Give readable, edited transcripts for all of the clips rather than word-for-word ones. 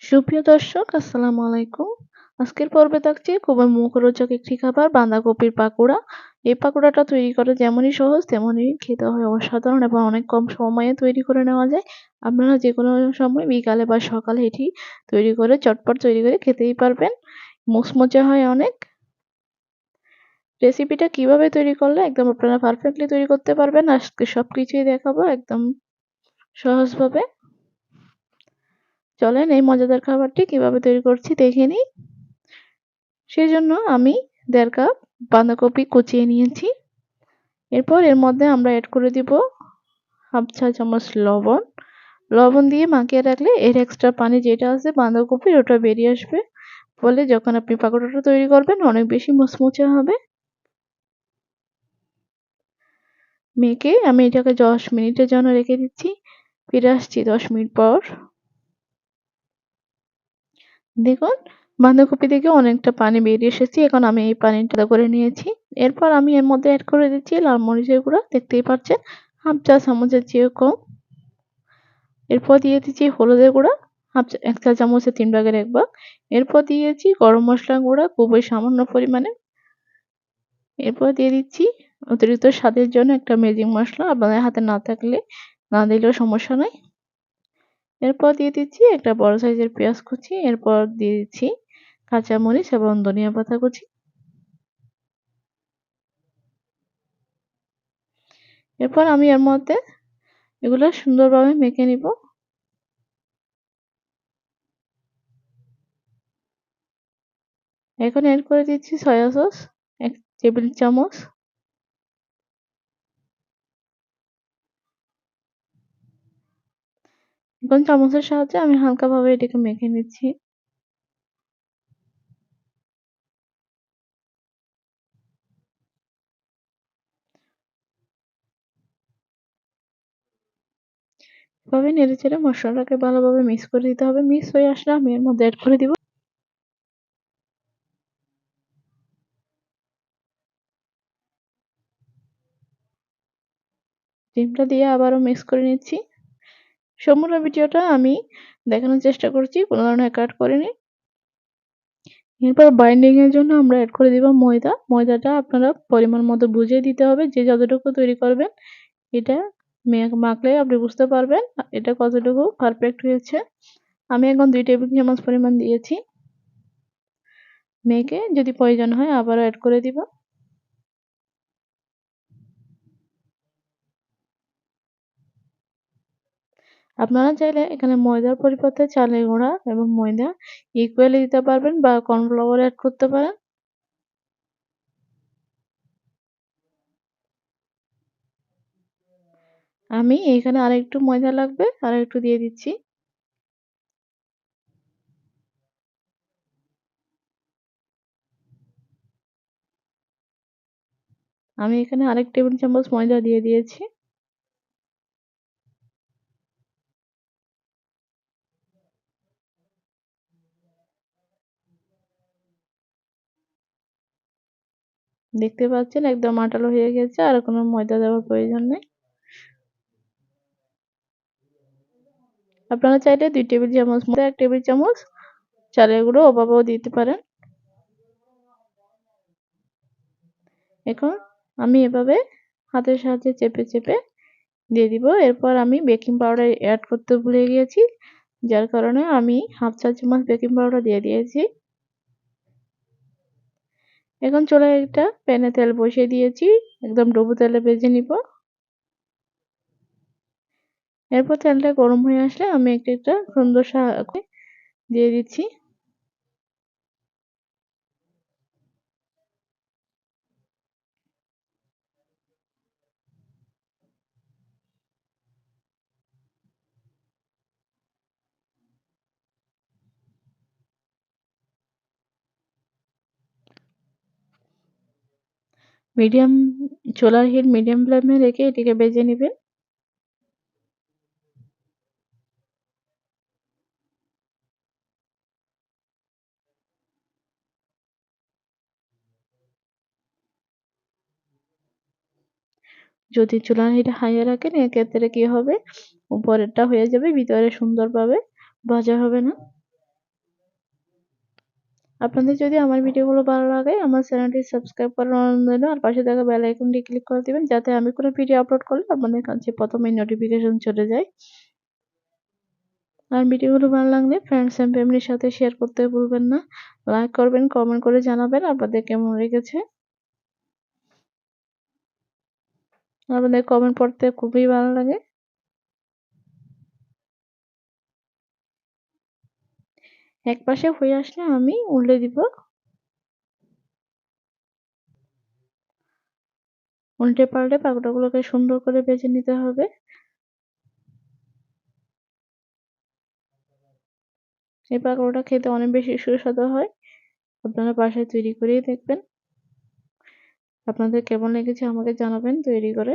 সুপ্রিয় দর্শক, আসসালামু আলাইকুম। আজকের পর্বে থাকছে খুবই মুখরোচক একটি খাবার, বাঁধাকপির পাকোড়া। এই পাকোড়াটা তৈরি করা যেমনই সহজ তেমনই খেতে হয় অসাধারণ এবং অনেক কম সময়ে তৈরি করে নেওয়া যায়। আপনারা যেকোনো সময় বিকালে বা সকালে এটি তৈরি করে চটপট তৈরি করে খেতেই পারবেন। মুচমুচে হয় অনেক। রেসিপিটা কিভাবে তৈরি করলে একদম আপনারা পারফেক্টলি তৈরি করতে পারবেন আজকে সবকিছুই দেখাবো একদম সহজভাবে। চলেন এই মজাদার খাবারটি কিভাবে তৈরি করছি দেখে নিই। সেজন্য আমি 1.5 কাপ বাঁধাকপি কুচিয়ে নিয়েছি। এরপর এর মধ্যে আমরা এড করে দিব হাফ চা চামচ লবণ। লবণ দিয়ে মাখিয়ে রাখলে এর এক্সট্রা পানি যেটা আছে বাঁধাকপির ওটা বেরিয়ে আসবে। ফলে যখন আপনি পাকোড়াটা তৈরি করবেন অনেক বেশি মুচমুচে হবে। মেখে আমি এটাকে 10 মিনিটের জন্য রেখে দিচ্ছি। ফিরে আসছি 10 মিনিট পর। দেখুন বাঁধাকপি থেকে অনেকটা পানি বেরিয়ে এসেছে। এখন আমি এই পানিটা করে নিয়েছি। এরপর আমি এর মধ্যে এড করে দিচ্ছি লাল মরিচের গুঁড়া, দেখতেই পাচ্ছেন হাফ চা চামচের চেয়েও কম। এরপর দিয়ে দিচ্ছি হলুদের গুঁড়া, 1 চা চামচের 3 ভাগের 1 ভাগ। এরপর দিয়েছি গরম মশলা গুঁড়া খুবই সামান্য পরিমাণে। এরপর দিয়ে দিচ্ছি অতিরিক্ত স্বাদের জন্য একটা ম্যাজিক মশলা, আপনাদের হাতে না থাকলে না দিলেও সমস্যা নাই। এরপর দিয়ে দিচ্ছি একটা বড় সাইজের পেঁয়াজ কুচি। এরপর দিয়ে দিচ্ছি কাঁচামরিচ এবং ধনিয়া পাতা কুচি। এরপর আমি এর মধ্যে এগুলো সুন্দরভাবে মেখে নিব। এখন এড করে দিচ্ছি সয়া সস 1 টেবিল চামচ। এখন চামচের সাহায্যে আমি হালকাভাবে এটাকে মেখে নিচ্ছি। এভাবে নেড়েচেড়ে মশলাটাকে ভালোভাবে মিক্স করে দিতে হবে। মিক্স হয়ে আসলে আমি এর মধ্যে এড করে দিব ডিমটা দিয়ে আবারও মিক্স করে নিচ্ছি। সম্পূর্ণ ভিডিওটা আমি দেখানোর চেষ্টা করছি, কোনো ধরনের কাট করিনি। এরপর বাইন্ডিং এর জন্য আমরা এড করে দিব ময়দা। ময়দাটা আপনারা পরিমাণ মতো বুঝে দিতে হবে, যে যতটুকু তৈরি করবেন এটা মাখলে আপনি বুঝতে পারবেন এটা কতটুকু পারফেক্ট হয়েছে। আমি এখন 2 টেবিল চামচ পরিমাণ দিয়েছি। মেখে যদি প্রয়োজন হয় আবারও এড করে দিব। আপনারা চাইলে এখানে ময়দার পরিবর্তে চালের গুঁড়া এবং ময়দা ইকুয়ালি দিতে পারবেন বা কর্নফ্লাওয়ার এড করতে পারেন। আমি এখানে আরেকটু ময়দা লাগবে, আরেকটু দিয়ে দিচ্ছি। আমি এখানে আরেক টেবিল চামচ ময়দা দিয়ে দিয়েছি। দেখতে পাচ্ছেন একদম আঠালো হয়ে গেছে, আর কোনো ময়দা দেওয়ার প্রয়োজন নেই। আপনারা চাইলে 2 টেবিল চামচ ময়দা 1 টেবিল চামচ চালের গুঁড়ো ওভাবেও দিতে পারেন। এখন আমি এভাবে হাতের সাহায্যে চেপে চেপে দিয়ে দিব। এরপর আমি বেকিং পাউডার এড করতে ভুলে গিয়েছি, যার কারণে আমি হাফ চা চামচ বেকিং পাউডার দিয়ে দিয়েছি। এখন চুলায় একটা প্যানে তেল বসিয়ে দিয়েছি, একদম ডুবো তেলে ভেজে নিব। এরপর তেলটা গরম হয়ে আসলে আমি একটা সুন্দর দিয়ে দিচ্ছি। মিডিয়াম চুলার হিট মিডিয়াম ফ্লেমে রেখে এটিকে ভেজে নিবেন। যদি চুলার হিট হাইয়ে রাখেন এক্ষেত্রে কি হবে, উপরেরটা হয়ে যাবে ভিতরে সুন্দরভাবে ভাজা হবে না। আপনাদের যদি আমার ভিডিওগুলো ভালো লাগে আমার চ্যানেলটি সাবস্ক্রাইব করার অনুরোধ রইলো আর পাশে থাকা বেল আইকনটি ক্লিক করে দিবেন যাতে আমি কোনো ভিডিও আপলোড করলে আপনাদের কাছে প্রথমেই নোটিফিকেশন চলে যায়। আর ভিডিওগুলো ভালো লাগলে ফ্রেন্ডস এন্ড ফ্যামিলির সাথে শেয়ার করতে ভুলবেন না। লাইক করবেন, কমেন্ট করে জানাবেন আপনাদের কেমন লেগেছে। আপনাদের কমেন্ট পড়তে খুবই ভালো লাগে। এক পাশে হয়ে আসলে আমি উল্টে দিব। উল্টে পাল্টে পাকোড়াগুলোকে সুন্দর করে ভেজে নিতে হবে। এই পাকোড়াটা খেতে অনেক বেশি সুস্বাদু হয়। আপনারা বাসায় তৈরি করেই দেখবেন। আপনাদের কেমন লেগেছে আমাকে জানাবেন তৈরি করে।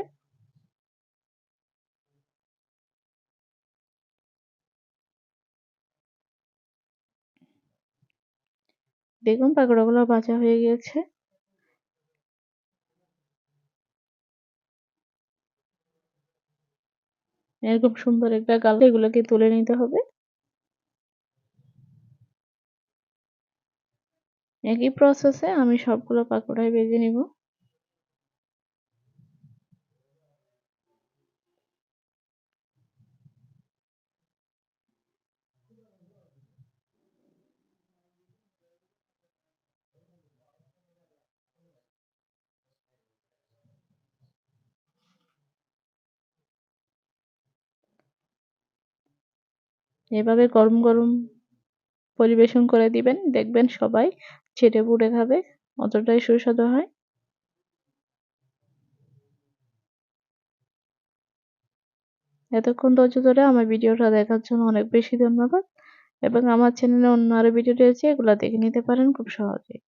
দেখুন পাকোড়াগুলো ভাজা হয়ে গিয়েছে। এরকম সুন্দর একটা কালার, এগুলোকে তুলে নিতে হবে। একই প্রসেসে আমি সবগুলো পাকোড়াই ভেজে নিব। এভাবে গরম গরম পরিবেশন করে দিবেন, দেখবেন সবাই চেটে পুটে খাবে, অতটাই সুস্বাদু হয়। এতক্ষণ ধৈর্য ধরে আমার ভিডিওটা দেখার জন্য অনেক বেশি ধন্যবাদ এবং আমার চ্যানেলে অন্য আরো ভিডিও রয়েছে, এগুলো দেখে নিতে পারেন খুব সহজেই।